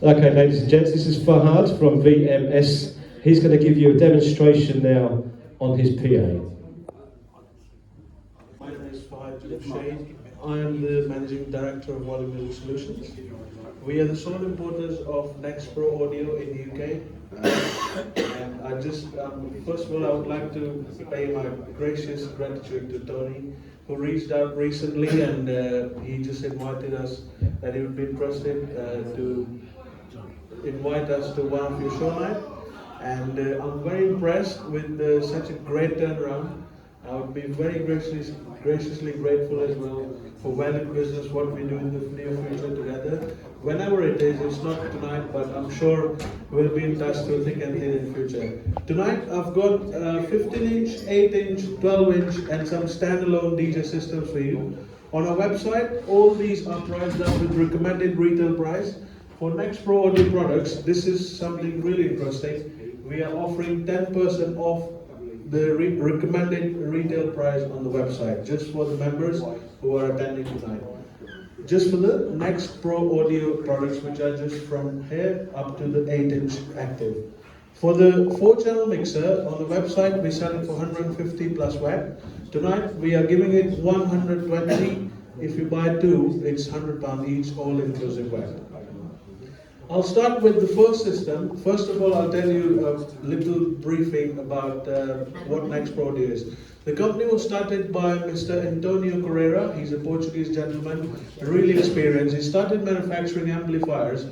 Okay, ladies and gents, this is Fahad from VMS. He's going to give you a demonstration now on his PA. My name is Fahad Shade. I am the Managing Director of Volume Music Solutions. We are the sole importers of Next Pro Audio in the UK. And I just, first of all, I would like to pay my gracious gratitude to Tony, who reached out recently and he just invited us, that he would be interested to invite us to one of your show night. And I'm very impressed with such a great turnaround. I would be very graciously grateful as well for Valid Business, what we do in the near future together. Whenever it is, it's not tonight, but I'm sure we'll be in touch through thick and thin in the future. Tonight I've got 15-inch, 8-inch, 12-inch and some standalone DJ systems for you. On our website, all these are priced up with recommended retail price. For Next Pro Audio products, this is something really interesting. We are offering 10% off the recommended retail price on the website, just for the members who are attending tonight. Just for the Next Pro Audio products, which are just from here up to the 8-inch active. For the 4-channel mixer, on the website we sell it for 150 plus VAT. Tonight we are giving it 120. If you buy two, it's £100 each, all inclusive VAT. I'll start with the first system. First of all, I'll tell you a little briefing about what Next Pro Audio is. The company was started by Mr. Antonio Correia. He's a Portuguese gentleman, really experienced. He started manufacturing amplifiers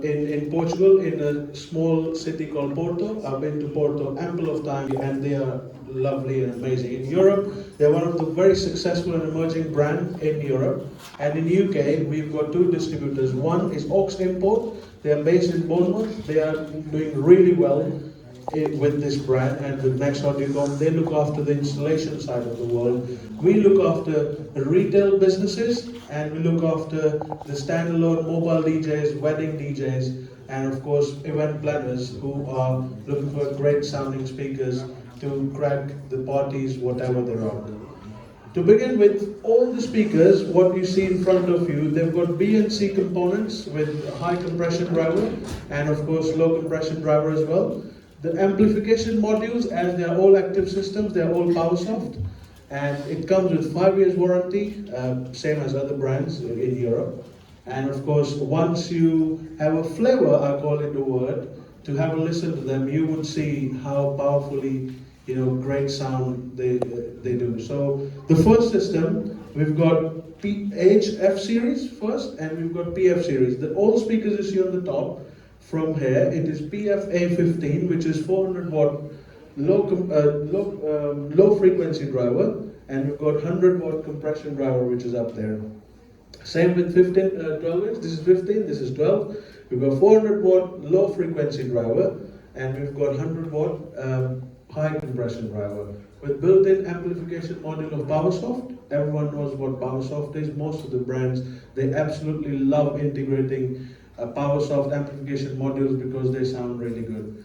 in Portugal, in a small city called Porto. I've been to Porto ample of time, and they are lovely and amazing. In Europe, they're one of the very successful and emerging brand in Europe. And in UK, we've got two distributors. One is Aux Import. They are based in Bournemouth. They are doing really well with this brand and with Next Audio. They look after the installation side of the world. We look after the retail businesses, and we look after the standalone mobile DJs, wedding DJs, and of course event planners who are looking for great sounding speakers to crack the parties, whatever they're on. To begin with, all the speakers, what you see in front of you, they've got B and C components with high compression driver and of course low compression driver as well. The amplification modules, as they are all active systems, they are all PowerSoft, and it comes with 5 years warranty, same as other brands in Europe. And of course, once you have a flavor, I call it a word, to have a listen to them, you would see how powerfully, great sound they do. So the first system, we've got F series first, and we've got PF series. All speakers you see on the top, from here, it is PF-A15, which is 400 watt low frequency driver, and we've got 100 watt compression driver, which is up there. Same with 12 inch, this is 15, this is 12. We've got 400 watt low frequency driver, and we've got 100 watt high compression driver. With built-in amplification module of PowerSoft. Everyone knows what PowerSoft is. Most of the brands, they absolutely love integrating PowerSoft amplification modules because they sound really good.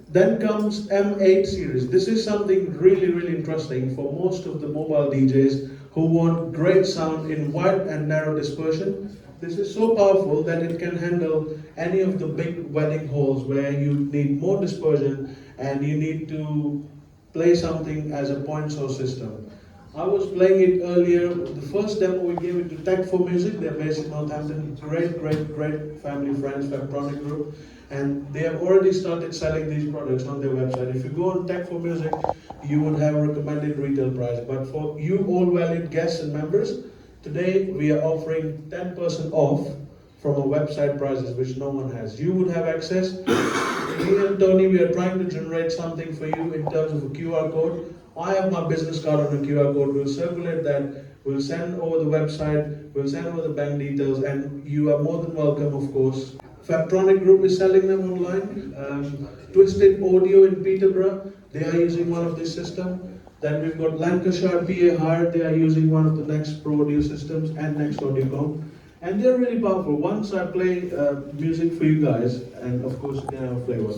Then comes M8 series. This is something really interesting for most of the mobile DJs who want great sound in wide and narrow dispersion. This is so powerful that it can handle any of the big wedding halls where you need more dispersion and you need to play something as a point source system. I was playing it earlier. The first demo we gave it to Tech for Music. They're based in Northampton. Great family friends, Fabtronic group. And they have already started selling these products on their website. If you go on Tech for Music, you would have a recommended retail price. But for you all valued guests and members, today we are offering 10% off from our website prices, which no one has. You would have access. Me and Tony, we are trying to generate something for you in terms of a QR code. I have my business card on a QR code. We'll circulate that. We'll send over the website. We'll send over the bank details, and you are more than welcome, of course. Fabtronic Group is selling them online. Twisted Audio in Peterborough, they are using one of these systems. Then we've got Lancashire PA Hired, they are using one of the Next Pro Audio systems and Next Audiocom. And they're really powerful. Once I play music for you guys, and of course you can have a flavor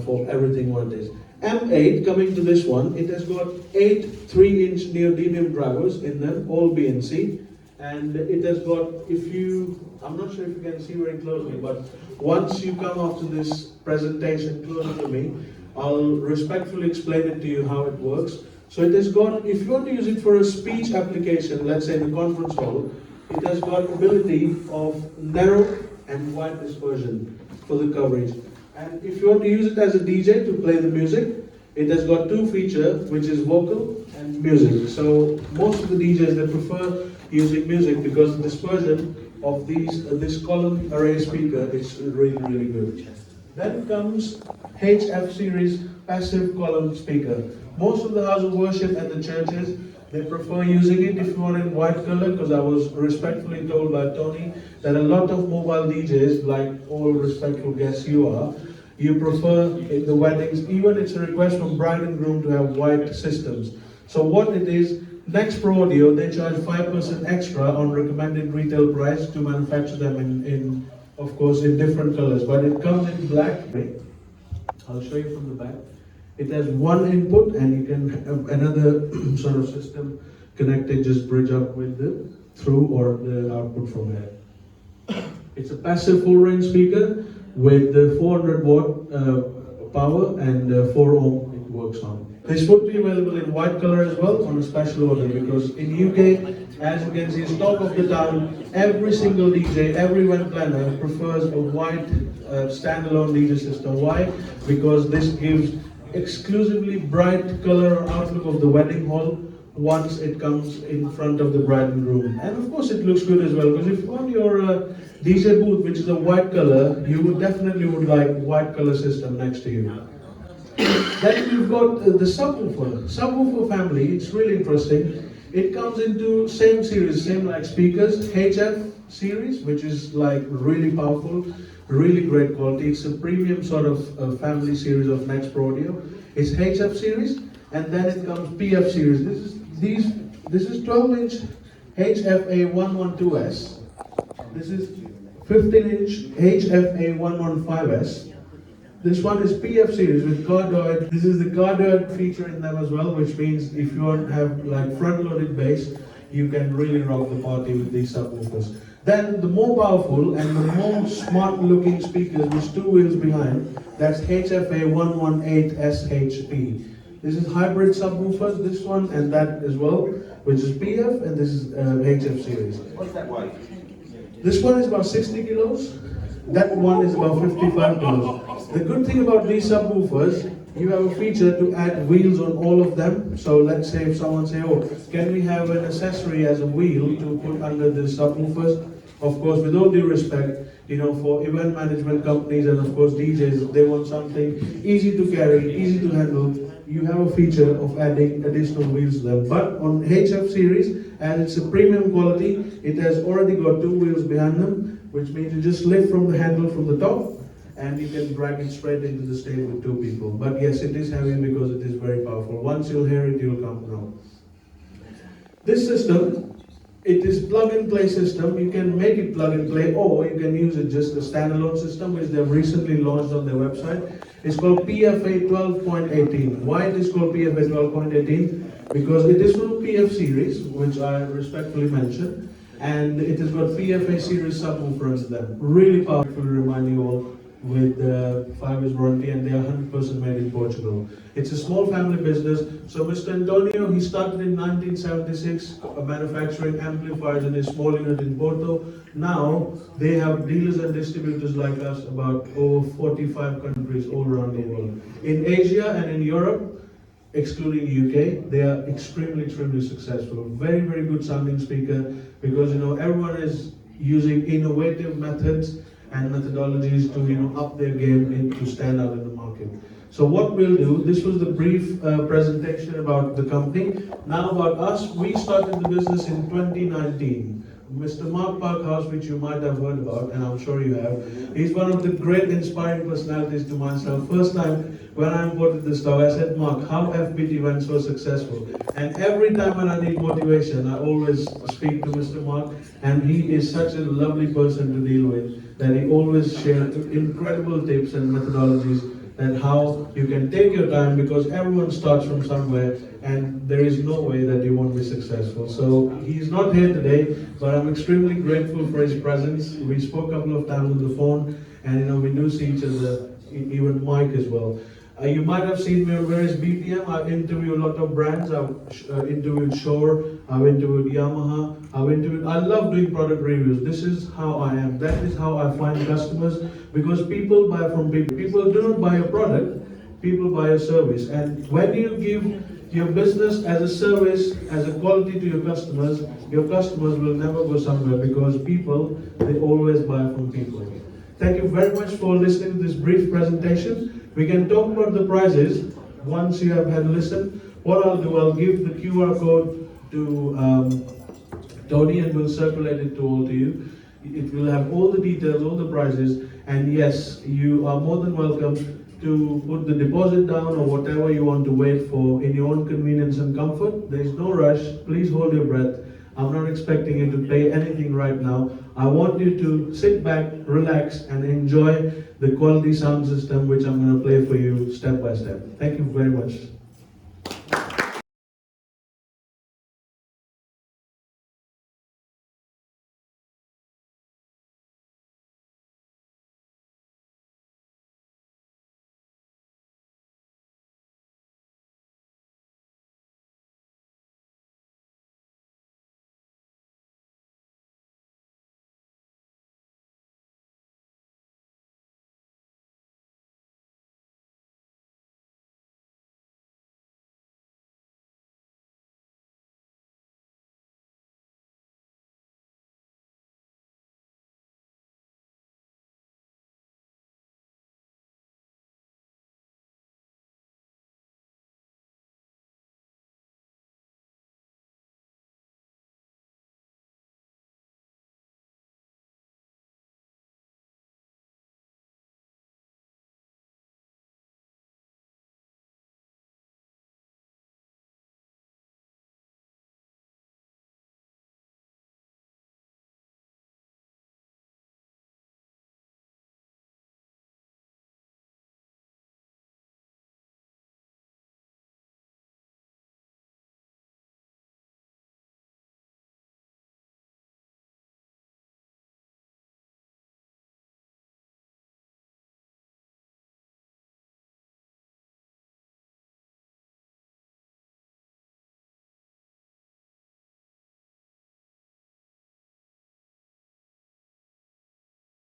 for everything what it is. M8, coming to this one, it has got 8 3-inch neodymium drivers in them, all BNC. And it has got, I'm not sure if you can see very closely, but once you come after this presentation closer to me, I'll respectfully explain it to you how it works. So it has got, if you want to use it for a speech application, let's say in the conference hall, it has got ability of narrow and wide dispersion for the coverage. And if you want to use it as a DJ to play the music, it has got two features, which is vocal and music. So most of the DJs, they prefer using music because the dispersion of this column array speaker is really, really good. Then comes HF series passive column speaker. Most of the house of worship and the churches, they prefer using it if you want in white color, because I was respectfully told by Tony that a lot of mobile DJs, like all respectful guests you are, you prefer in the weddings, even it's a request from bride and groom to have white systems. So what it is, Next Pro Audio, they charge 5% extra on recommended retail price to manufacture them in of course, in different colors. But it comes in black. I'll show you from the back. It has one input and you can have another sort of system connected, just bridge up with the through or the output from there. It's a passive full range speaker with the 400 watt power and 4 ohm it works on. This would be available in white color as well on a special order, because in UK, as you can see, stock of the town, every single DJ, every event planner prefers a white standalone DJ system. Why? Because this gives exclusively bright color outlook of the wedding hall once it comes in front of the bride and groom. And of course it looks good as well, because if you want your DJ booth, which is a white color, you would definitely like white color system next to you. Then you've got the subwoofer family. It's really interesting. It comes into same series, same like speakers, HF series, which is like really powerful, really great quality. It's a premium sort of family series of Next Pro Audio. It's HF series, and then it comes PF series. This is 12-inch HFA112S. This is 15-inch HFA115S. This one is PF series with cardioid. This is the cardioid feature in them as well, which means if you want to have like front-loaded bass, you can really rock the party with these subwoofers. Then the more powerful and the more smart-looking speakers, which two wheels behind, that's HFA118SHP. This is hybrid subwoofers, this one and that as well, which is PF, and this is HF series. What's that weight? This one is about 60 kilos. That one is about 55 kilos. The good thing about these subwoofers, you have a feature to add wheels on all of them. So let's say if someone say, oh, can we have an accessory as a wheel to put under the subwoofers? Of course, with all due respect, you know, for event management companies and of course DJs, they want something easy to carry, easy to handle. You have a feature of adding additional wheels to them. But on HF series, and it's a premium quality, it has already got two wheels behind them, which means you just lift from the handle from the top and you can drag it straight into the stage with two people. But yes, it is heavy because it is very powerful. Once you'll hear it, you'll come to know. This system, it is plug and play system. You can make it plug and play, or you can use it just a standalone system, which they've recently launched on their website. It's called PFA 12.18. Why it is called PFA 12.18? Because it is from PF series, which I respectfully mentioned, and it has got PFA series subwoofers in them. Really powerful, remind you all, with 5 years warranty, and they are 100% made in Portugal. It's a small family business. So Mr. Antonio, he started in 1976 manufacturing amplifiers in a small unit in Porto. Now they have dealers and distributors like us about over 45 countries all around the world. In Asia and in Europe, excluding UK, they are extremely successful. Very, very good sounding speaker, because you know everyone is using innovative methods and methodologies to up their game and to stand out in the market. So what we'll do, this was the brief presentation about the company. Now about us, we started the business in 2019. Mr. Mark Parkhouse, which you might have heard about, and I'm sure you have, he's one of the great inspiring personalities to myself. First time when I imported this dog, I said, Mark, how FPT went so successful? And every time when I need motivation, I always speak to Mr. Mark, and he is such a lovely person to deal with, that he always shares incredible tips and methodologies that how you can take your time, because everyone starts from somewhere and there is no way that you won't be successful. So he's not here today, but I'm extremely grateful for his presence. We spoke a couple of times on the phone, and we do see each other, even Mike as well. You might have seen me on various BPM. I've interviewed a lot of brands. I've interviewed Shure, I've interviewed Yamaha, I love doing product reviews. This is how I am. That is how I find customers, because people buy from people. People do not buy a product, people buy a service. And when you give your business as a service, as a quality to your customers will never go somewhere, because people, they always buy from people. Thank you very much for listening to this brief presentation. We can talk about the prizes once you have had a listen. What I'll do, I'll give the QR code to Tony, and we'll circulate it to all to you. It will have all the details, all the prizes, and yes, you are more than welcome to put the deposit down or whatever you want to wait for in your own convenience and comfort. There is no rush. Please hold your breath. I'm not expecting you to pay anything right now. I want you to sit back, relax, and enjoy the quality sound system which I'm going to play for you step by step. Thank you very much.